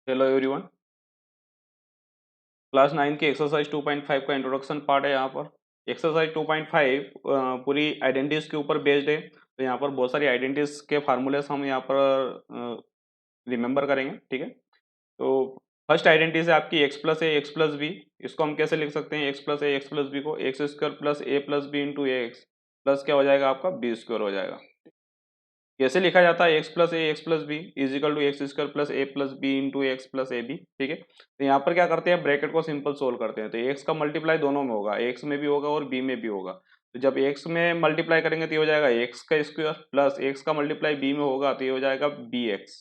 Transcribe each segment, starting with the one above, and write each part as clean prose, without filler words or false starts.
Hello everyone, class 9 की exercise 2.5 का introduction part है। यहाँ पर एक्सरसाइज 2.5 पूरी आइडेंटिटीज के ऊपर बेस्ड है। तो यहाँ पर बहुत सारी आइडेंटिटीज के फार्मूलेस हम यहाँ पर रिमेंबर करेंगे। ठीक है, तो फर्स्ट आइडेंटिटी है आपकी एक्स प्लस ए एक्स प्लस बी। इसको हम कैसे लिख सकते हैं? एक्स प्लस ए एक्स प्लस बी को एक्स स्क्वायर प्लस ए plus B into x plus क्या हो जाएगा आपका बी स्क्वायर हो जाएगा। कैसे लिखा जाता है? X plus A x plus b is equal to x square plus A plus B into x plus a b. ठीक है, तो यहाँ पर क्या करते हैं, ब्रैकेट को सिंपल सोल्व करते हैं। तो एक्स का मल्टीप्लाई दोनों में होगा, एक्स में भी होगा और बी में भी होगा। तो जब एक्स में मल्टीप्लाई करेंगे तो ये हो जाएगा एक्स का स्क्वायर प्लस एक्स का मल्टीप्लाई बी में होगा तो ये हो जाएगा बी एक्स।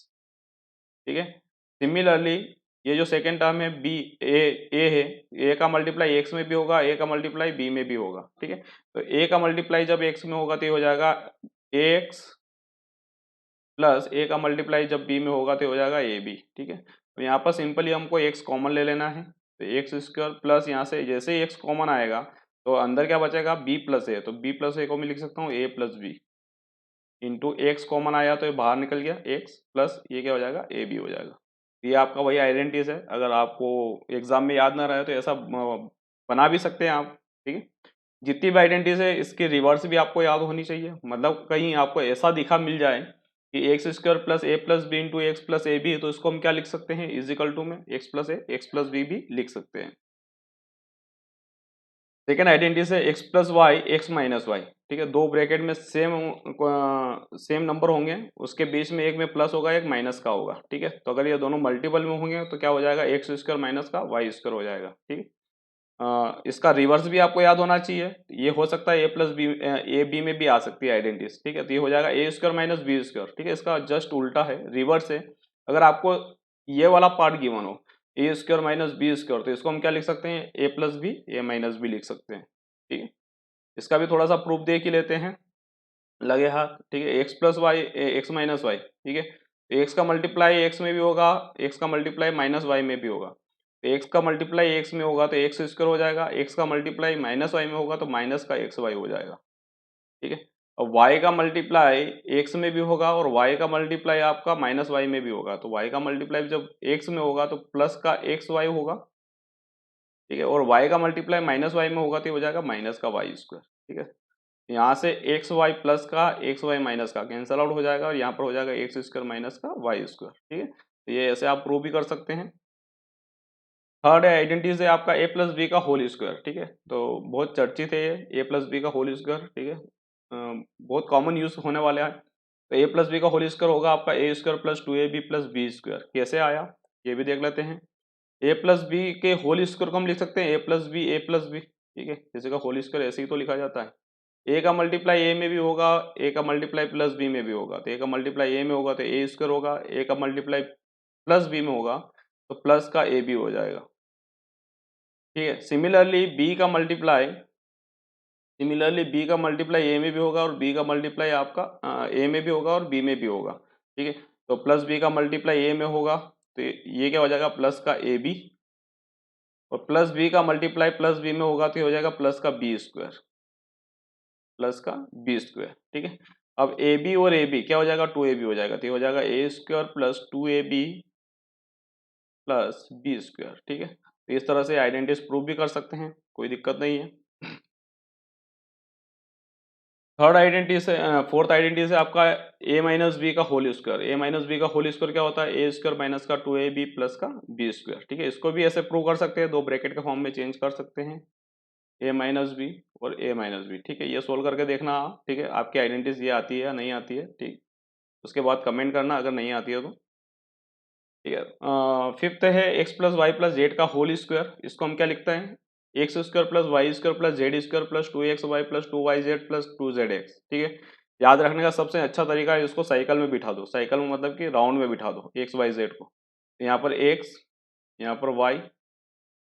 ठीक है, सिमिलरली ये जो सेकेंड टर्म है बी ए है, ए का मल्टीप्लाई एक्स में भी होगा, ए का मल्टीप्लाई बी में भी होगा। ठीक है, तो ए का मल्टीप्लाई जब एक्स में होगा तो ये हो जाएगा ए एक्स प्लस ए का मल्टीप्लाई जब बी में होगा तो हो जाएगा ए बी। ठीक है, तो यहाँ पर सिंपली हमको एक्स कॉमन ले लेना है। तो एक्स स्क्वायर प्लस यहाँ से जैसे ही एक्स कॉमन आएगा तो अंदर क्या बचेगा, बी प्लस ए। तो बी प्लस ए को मैं लिख सकता हूँ A plus B into X common आया तो ये बाहर निकल गया एक्स प्लस ये क्या हो जाएगा ए बी हो जाएगा। ये आपका वही आइडेंटिटीज है। अगर आपको एग्जाम में याद ना रहे तो ऐसा बना भी सकते हैं आप। ठीक है, जितनी भी आइडेंटिटीज है इसकी रिवर्स भी आपको याद होनी चाहिए। मतलब कहीं आपको ऐसा दिखा मिल जाए कि x square plus A plus B into x plus a b, तो इसको हम क्या लिख सकते हैं, इज इक्वल टू में एक्स प्लस ए एक्स प्लस बी भी लिख सकते हैं। सेकेंड आइडेंटिटी से x plus y x minus y. ठीक है, दो ब्रैकेट में सेम नंबर होंगे, उसके बीच में एक में प्लस होगा एक माइनस का होगा। ठीक है, तो अगर ये दोनों मल्टीपल में होंगे तो क्या हो जाएगा, एक्स स्क्वायर माइनस का वाई स्क्वायर हो जाएगा। ठीक है, इसका रिवर्स भी आपको याद होना चाहिए। ये हो सकता है ए प्लस बी ए बी में भी आ सकती है आइडेंटिटीज। ठीक है, तो ये हो जाएगा a square minus B square. ठीक है, इसका जस्ट उल्टा है, रिवर्स है। अगर आपको ये वाला पार्ट गिवन हो ए स्क्वायर माइनस बी स्क्वायर, तो इसको हम क्या लिख सकते हैं, A plus B A minus B लिख सकते हैं। ठीक है, इसका भी थोड़ा सा प्रूफ देख ही लेते हैं, लगे हाथ। ठीक है, x plus y x minus y. ठीक है, एक्स का मल्टीप्लाई एक्स में भी होगा, एक्स का मल्टीप्लाई माइनस वाई में भी होगा। तो एक्स का मल्टीप्लाई एक्स में होगा तो एक्स स्क्वायर हो जाएगा, एक्स का मल्टीप्लाई माइनस वाई में होगा तो माइनस का एक्स वाई हो जाएगा। ठीक है, और वाई का मल्टीप्लाई एक्स में भी होगा और वाई का मल्टीप्लाई आपका माइनस वाई में भी होगा। तो वाई का मल्टीप्लाई जब एक्स में होगा तो प्लस का एक्स वाई होगा। ठीक है, और वाई का मल्टीप्लाई माइनस वाई में होगा तो ये हो जाएगा माइनस का वाई स्क्वायर। ठीक है, यहाँ से एक्स वाई प्लस का एक्स वाई माइनस का कैंसल आउट हो जाएगा और यहाँ पर हो जाएगा एक्स स्क्वायर माइनस का वाई स्क्वायर। ठीक है, तो ये ऐसे आप प्रूव भी कर सकते हैं। थर्ड आइडेंटिटी है आपका ए प्लस बी का होल स्क्वायर। ठीक है, तो बहुत चर्चित है ये ए प्लस बी का होल स्क्वायर। ठीक है, बहुत कॉमन यूज होने वाला है। तो ए प्लस बी का होल स्क्वायर होगा आपका A square plus two A B plus B square. कैसे आया ये भी देख लेते हैं। ए प्लस बी के होल स्क्वायर को हम लिख सकते हैं A plus B A plus B. ठीक है, किसी का होल स्क्वायर ऐसे ही तो लिखा जाता है। ए का मल्टीप्लाई ए में भी होगा, ए का मल्टीप्लाई प्लस बी में भी होगा। तो ए का मल्टीप्लाई ए में होगा तो ए स्क्वायर होगा, ए का मल्टीप्लाई प्लस बी में होगा तो प्लस का ए बी हो जाएगा। ठीक है, सिमिलरली बी का मल्टीप्लाई ए में भी होगा और बी का मल्टीप्लाई आपका ए में भी होगा और बी में भी होगा। ठीक है, तो प्लस बी का मल्टीप्लाई ए में होगा तो ये क्या हो जाएगा, प्लस का ए बी, और प्लस बी का मल्टीप्लाई प्लस बी में होगा तो ये हो जाएगा प्लस का बी स्क्वायर, प्लस का बी स्क्वायर। ठीक है, अब ए बी और ए बी क्या हो जाएगा, टू ए बी हो जाएगा। तो ये हो जाएगा a square plus two A B plus B square. ठीक है, तो इस तरह से आइडेंटिटीज प्रूव भी कर सकते हैं, कोई दिक्कत नहीं है। थर्ड आइडेंटिटी से फोर्थ आइडेंटिटी से आपका ए माइनस बी का होल स्क्वायर। ए माइनस बी का होल स्क्वायर क्या होता है, ए स्क्वायर माइनस का टू ए बी प्लस का बी स्क्वायर। ठीक है, इसको भी ऐसे प्रूव कर सकते हैं, दो ब्रैकेट के फॉर्म में चेंज कर सकते हैं, ए माइनस बी और ए माइनस बी। ठीक है, ये सोल्व करके देखना। ठीक है, आपकी आइडेंटिटीज ये आती है या नहीं आती है। ठीक, उसके बाद कमेंट करना अगर नहीं आती है तो। ठीक है, फिफ्थ है x plus y plus z का होल स्क्वायर। इसको हम क्या लिखते हैं, x square plus y square plus z square plus two x y plus two y z plus two z x. ठीक है, याद रखने का सबसे अच्छा तरीका है, इसको साइकिल में बिठा दो। साइकिल में मतलब कि राउंड में बिठा दो एक्स वाई जेड को। यहाँ पर एक्स, यहाँ पर वाई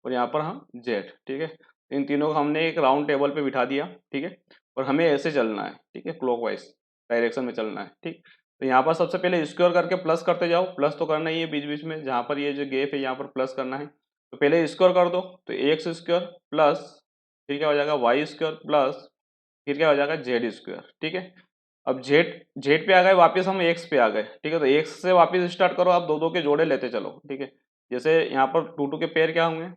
और यहाँ पर हम जेड। ठीक है, इन तीनों को हमने एक राउंड टेबल पे बिठा दिया। ठीक है, और हमें ऐसे चलना है। ठीक है, क्लॉकवाइज डायरेक्शन में चलना है। ठीक, तो यहाँ पर सबसे पहले स्क्वायर करके प्लस करते जाओ। प्लस तो करना ही है बीच बीच में, जहाँ पर ये जो गैप है यहाँ पर प्लस करना है। तो पहले स्क्वायर कर दो, तो एक्स स्क्वायर प्लस फिर क्या हो जाएगा वाई स्क्वायर प्लस फिर क्या हो जाएगा जेड स्क्वायर। ठीक है, अब जेड जेड पे आ गए, वापस हम एक्स पे आ गए। ठीक है, तो एक्स से वापस स्टार्ट करो, आप दो दो के जोड़े लेते चलो। ठीक है, जैसे यहाँ पर टू टू के पेयर क्या होंगे,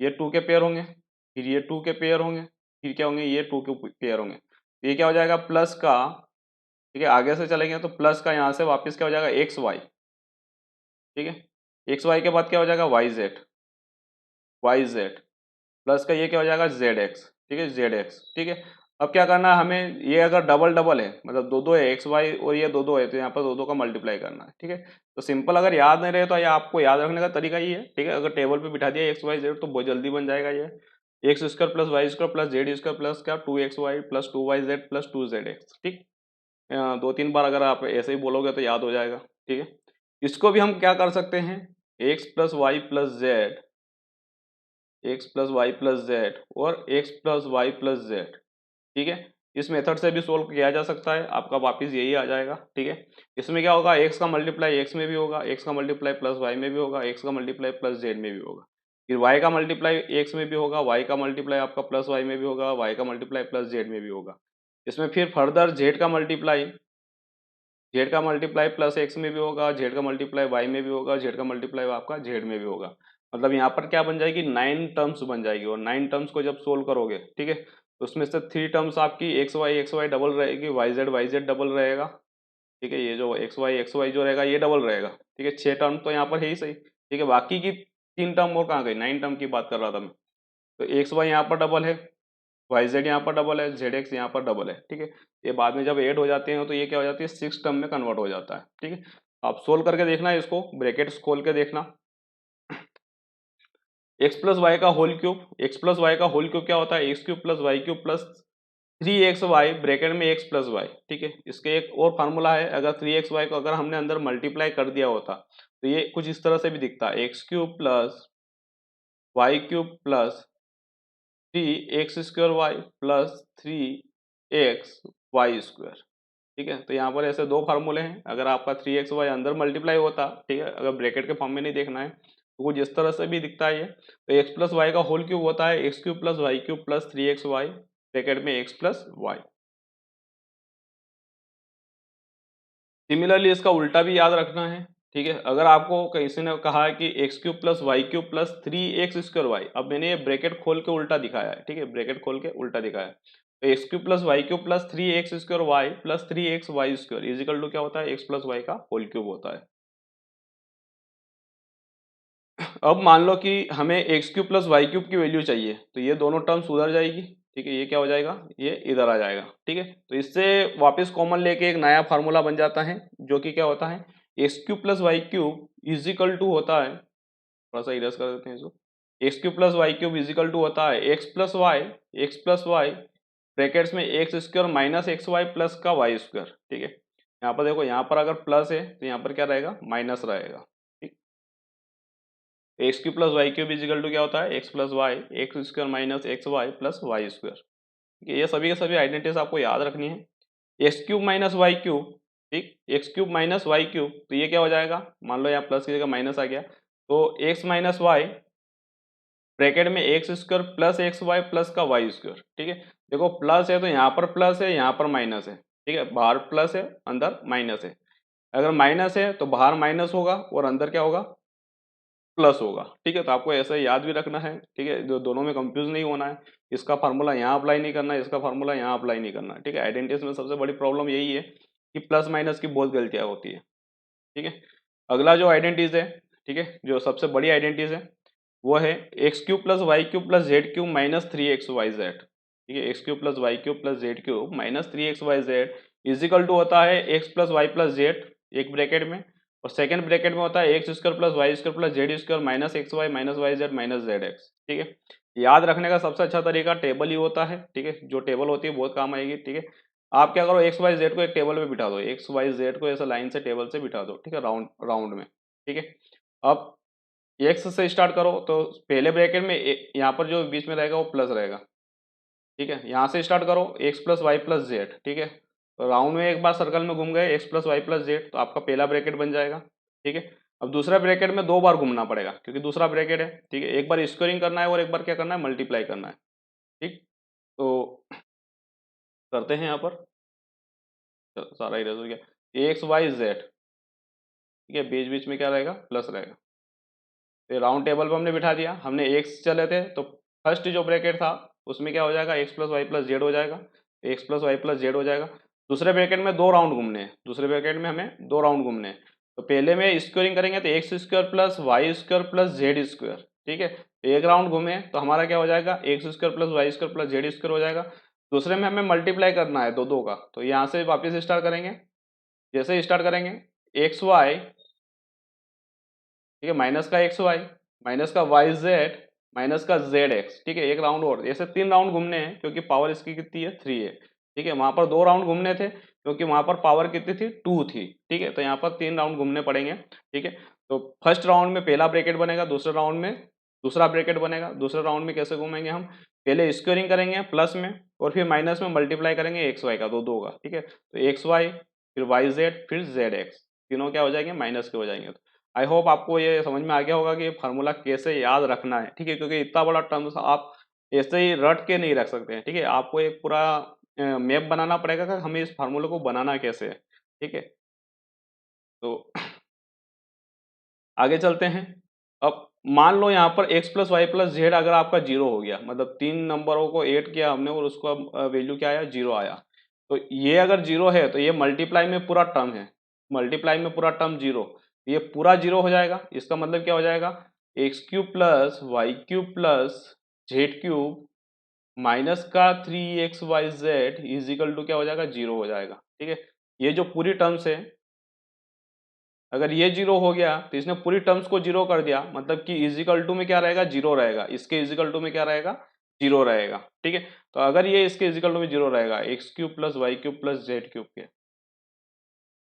ये टू के पेयर होंगे, फिर ये टू के पेयर होंगे, फिर क्या होंगे, ये टू के पेयर होंगे। ये क्या हो जाएगा प्लस का, ठीक है, आगे से चलेंगे तो प्लस का यहाँ से वापस क्या हो जाएगा एक्स वाई, ठीक है, एक्स वाई के बाद क्या हो जाएगा y z, y z plus का ये क्या हो जाएगा जेड एक्स, ठीक है, जेड एक्स, ठीक है। अब क्या करना है हमें, ये अगर डबल डबल है मतलब दो दो है एक्स वाई और ये दो दो है, तो यहाँ पर दो दो का मल्टीप्लाई करना है, ठीक है। तो सिंपल अगर याद नहीं रहे तो ये आपको याद रखने का तरीका ये है, ठीक है, अगर टेबल पे बिठा दिया एक्स वाई जेड तो बहुत जल्दी बन जाएगा ये, x square plus y square plus z square plus क्या two x y plus two y z plus two z x, ठीक। दो तीन बार अगर आप ऐसे ही बोलोगे तो याद हो जाएगा, ठीक है। इसको भी हम क्या कर सकते हैं, x plus y plus z, x plus y plus z और x plus y plus z, ठीक है। इस मेथड से भी सोल्व किया जा सकता है, आपका वापस यही आ जाएगा, ठीक है। इसमें क्या होगा, एक्स का मल्टीप्लाई एक्स में भी होगा, एक्स का मल्टीप्लाई प्लस वाई में भी होगा, एक्स का मल्टीप्लाई प्लस जेड में भी होगा, फिर वाई का मल्टीप्लाई एक्स में भी होगा, वाई का मल्टीप्लाई आपका प्लस वाई में भी होगा, वाई का मल्टीप्लाई प्लस जेड में भी होगा। इसमें फिर फर्दर जेड का मल्टीप्लाई प्लस एक्स में भी होगा, जेड का मल्टीप्लाई वाई में भी होगा, जेड का मल्टीप्लाई आपका जेड में भी होगा। मतलब यहाँ पर क्या बन जाएगी, 9 टर्म्स बन जाएगी, और 9 टर्म्स को जब सोल्व करोगे, ठीक है, तो उसमें से 3 टर्म्स आपकी एक्स वाई डबल रहेगी, वाई जेड डबल रहेगा, ठीक है, ये जो एक्स वाई जो रहेगा ये डबल रहेगा, ठीक है। 6 टर्म तो यहाँ पर है ही सही, ठीक है, बाकी की 3 टर्म और कहाँ गई, 9 टर्म की बात कर रहा था मैं। तो एक्स वाई यहाँ पर डबल है, वाई जेड यहाँ पर डबल है, जेड एक्स यहाँ पर डबल है, ठीक है। ये बाद में जब ऐड हो जाते हैं तो ये क्या हो जाती है 6 टर्म में कन्वर्ट हो जाता है, ठीक है। आप सोल्व करके देखना है इसको, ब्रैकेट्स खोल के देखना, एक्स प्लस वाई का whole cube, x plus y का होल क्यूब क्या होता है, x cube plus y cube plus 3xy bracket में एक्स प्लस वाई, ठीक है। इसके एक और फार्मूला है, अगर 3xy को अगर हमने अंदर मल्टीप्लाई कर दिया होता तो ये कुछ इस तरह से भी दिखता है, x cube plus y cube plus 3x² y plus 3xy², ठीक है। तो यहाँ पर ऐसे दो फार्मूले हैं, अगर आपका 3xy अंदर मल्टीप्लाई होता, ठीक है, अगर ब्रैकेट के फॉर्म में नहीं देखना है तो कुछ इस तरह से भी दिखता है ये। तो एक्स प्लस वाई का होल क्यूब होता है x cube plus y cube plus 3xy bracket में एक्स प्लस वाई। सिमिलरली इसका उल्टा भी याद रखना है, ठीक है। अगर आपको किसी ने कहा है कि x cube plus y cube plus 3x² y, अब मैंने ये ब्रैकेट खोल के उल्टा दिखाया है, ठीक है, ब्रैकेट खोल के उल्टा दिखाया है। तो x cube plus y cube plus 3x² y plus 3xy² is equal to क्या होता है, एक्स प्लस वाई का होल क्यूब होता है। अब मान लो कि हमें x cube plus y cube की वैल्यू चाहिए, तो ये दोनों टर्म्स उधर जाएगी, ठीक है, ये क्या हो जाएगा, ये इधर आ जाएगा, ठीक है। तो इससे वापस कॉमन लेके एक नया फार्मूला बन जाता है, जो कि क्या होता है, x cube plus y cube is equal to होता है, थोड़ा सा इरेज कर देते हैं इसको, x cube plus y cube is equal to होता है एक्स प्लस वाई ब्रैकेट्स में x square minus x y plus का वाई स्क्वायर, ठीक है। यहाँ पर देखो, यहाँ पर अगर प्लस है तो यहाँ पर क्या रहेगा, माइनस रहेगा, ठीक। X cube plus y cube is equal to क्या होता है, x plus y x square minus x y plus y square, ठीक है। ये सभी के सभी आइडेंटिटीज आपको याद रखनी है। X cube minus y cube, ठीक, x cube minus y cube, तो ये क्या हो जाएगा, मान लो यहाँ प्लस की जगह माइनस आ गया, तो एक्स माइनस वाई ब्रैकेट में x square plus x y plus का वाई स्क्वायर, ठीक है। देखो प्लस है तो यहाँ पर प्लस है, यहाँ पर माइनस है, ठीक है, बाहर प्लस है अंदर माइनस है, अगर माइनस है तो बाहर माइनस होगा और अंदर क्या होगा, प्लस होगा, ठीक है। तो आपको ऐसा याद भी रखना है, ठीक है, जो दोनों में कंफ्यूज नहीं होना है, इसका फार्मूला यहाँ अप्लाई नहीं करना है, इसका फार्मूला यहाँ अप्लाई नहीं करना है, ठीक है। आइडेंटिटीज में सबसे बड़ी प्रॉब्लम यही है कि प्लस माइनस की बहुत गलतियाँ होती है, ठीक है। अगला जो आइडेंटिटीज है, ठीक है, जो सबसे बड़ी आइडेंटिटीज है वो है x cube plus y cube plus z cube minus 3xy z, ठीक है, x cube plus y cube plus z cube minus 3xy z is equal to होता है x plus y plus z एक ब्रैकेट में, और सेकंड ब्रैकेट में होता है x square plus y square plus z square minus x y minus y z minus z x, ठीक है। याद रखने का सबसे अच्छा तरीका टेबल ही होता है, ठीक है, जो टेबल होती है बहुत काम आएगी, ठीक है। आप क्या करो, एक्स वाई जेड को एक टेबल पे बिठा दो, एक्स वाई जेड को ऐसा लाइन से टेबल से बिठा दो, ठीक है, राउंड राउंड में, ठीक है। अब एक्स से स्टार्ट करो तो पहले ब्रैकेट में यहाँ पर जो बीच में रहेगा वो प्लस रहेगा, ठीक है। यहाँ से स्टार्ट करो x plus y plus z, ठीक है, तो राउंड में एक बार सर्कल में घूम गए x plus y plus z, तो आपका पहला ब्रैकेट बन जाएगा, ठीक है। अब दूसरा ब्रैकेट में 2 बार घूमना पड़ेगा क्योंकि दूसरा ब्रैकेट है, ठीक है, एक बार स्क्वायरिंग करना है और एक बार क्या करना है, मल्टीप्लाई करना है, ठीक। तो करते हैं यहाँ पर, सारा इरेज हो गया, एक्स वाई जेड, ठीक है, बीच बीच में क्या रहेगा, प्लस रहेगा, तो राउंड टेबल पर हमने बिठा दिया, हमने एक्स चले थे तो फर्स्ट जो ब्रैकेट था उसमें क्या हो जाएगा, x plus y plus z हो जाएगा, x plus y plus z हो जाएगा। दूसरे ब्रैकेट में दो राउंड घूमने हैं, दूसरे ब्रैकेट में हमें दो राउंड घूमने हैं। तो पहले में स्क्वायरिंग करेंगे तो x square plus y square plus z square, ठीक है। तो एक राउंड घूमे तो हमारा क्या हो जाएगा, x square plus y square plus z square हो जाएगा। दूसरे में हमें मल्टीप्लाई करना है दो दो का, तो यहाँ से वापस स्टार्ट करेंगे। जैसे ही स्टार्ट करेंगे एक्स वाई, ठीक है, माइनस का एक्स वाई, माइनस का वाई जेड, माइनस का जेड एक्स, ठीक है। एक राउंड और, ऐसे 3 राउंड घूमने हैं क्योंकि पावर इसकी कितनी है 3 है, ठीक है। वहां पर 2 राउंड घूमने थे क्योंकि वहां पर पावर कितनी थी 2 थी, ठीक है। तो यहाँ पर 3 राउंड घूमने पड़ेंगे, ठीक है। तो फर्स्ट राउंड में पहला ब्रैकेट बनेगा, दूसरे राउंड में दूसरा ब्रैकेट बनेगा। दूसरे राउंड में कैसे घूमेंगे हम, पहले स्क्वायरिंग करेंगे प्लस में और फिर माइनस में मल्टीप्लाई करेंगे एक्स वाई का, दो दो का, ठीक है। तो एक्स वाई फिर वाई जेड फिर जेड एक्स, तीनों क्या हो जाएंगे, माइनस के हो जाएंगे। आई होप आपको ये समझ में आ गया होगा कि ये फार्मूला कैसे याद रखना है, ठीक है। क्योंकि इतना बड़ा टर्म्स आप ऐसे ही रट के नहीं रख सकते हैं, ठीक है। आपको एक पूरा मैप बनाना पड़ेगा कि हमें इस फार्मूले को बनाना कैसे है, ठीक है। तो आगे चलते हैं। अब मान लो यहाँ पर x plus y plus z अगर आपका जीरो हो गया, मतलब 3 नंबरों को ऐड किया हमने और उसका वैल्यू क्या आया, जीरो आया। तो ये अगर जीरो है तो ये मल्टीप्लाई में पूरा टर्म है, मल्टीप्लाई में पूरा टर्म जीरो, ये पूरा जीरो हो जाएगा। इसका मतलब क्या हो जाएगा, x cube plus y cube plus z cube minus का 3xyz इज इक्वल टू क्या हो जाएगा, जीरो हो जाएगा, ठीक है। ये जो पूरी टर्म्स है, अगर ये जीरो हो गया तो इसने पूरी टर्म्स को जीरो कर दिया, मतलब कि इजिकल टू में क्या रहेगा, जीरो रहेगा। इसके इजिकल टू में क्या रहेगा, जीरो रहेगा, ठीक है। तो अगर ये इसके इजिकल टू में जीरो रहेगा, x cube plus y cube plus z cube के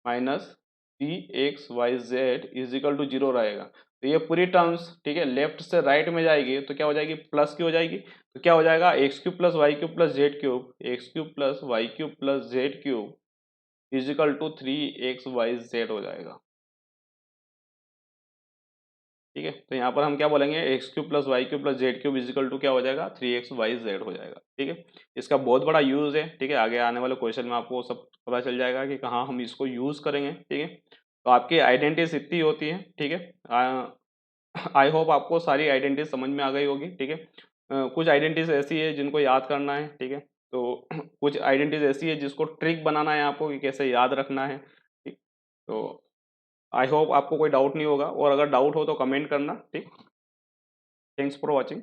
minus 3xyz equal to zero रहेगा। तो ये पूरी टर्म्स, ठीक है, लेफ्ट से राइट में जाएगी तो क्या हो जाएगी, प्लस की हो जाएगी। तो क्या हो जाएगा, x cube plus y cube plus z cube, x cube plus y cube plus z cube is equal to 3xyz हो जाएगा, ठीक है। तो यहाँ पर हम क्या बोलेंगे, x cube plus y cube plus z cube is equal to क्या हो जाएगा, 3xyz हो जाएगा, ठीक है। इसका बहुत बड़ा यूज है, ठीक है। आगे आने वाले क्वेश्चन में आपको सब पता चल जाएगा कि कहाँ हम इसको यूज करेंगे, ठीक है। तो आपकी आइडेंटिटीज इतनी होती है, ठीक है। आई होप आपको सारी आइडेंटिटीज समझ में आ गई होगी, ठीक है। कुछ आइडेंटिटीज ऐसी है जिनको याद करना है, ठीक है। तो कुछ आइडेंटिटीज ऐसी है जिसको ट्रिक बनाना है आपको कि कैसे याद रखना है, ठीक। तो आई होप आपको कोई डाउट नहीं होगा, और अगर डाउट हो तो कमेंट करना, ठीक। Thanks for watching.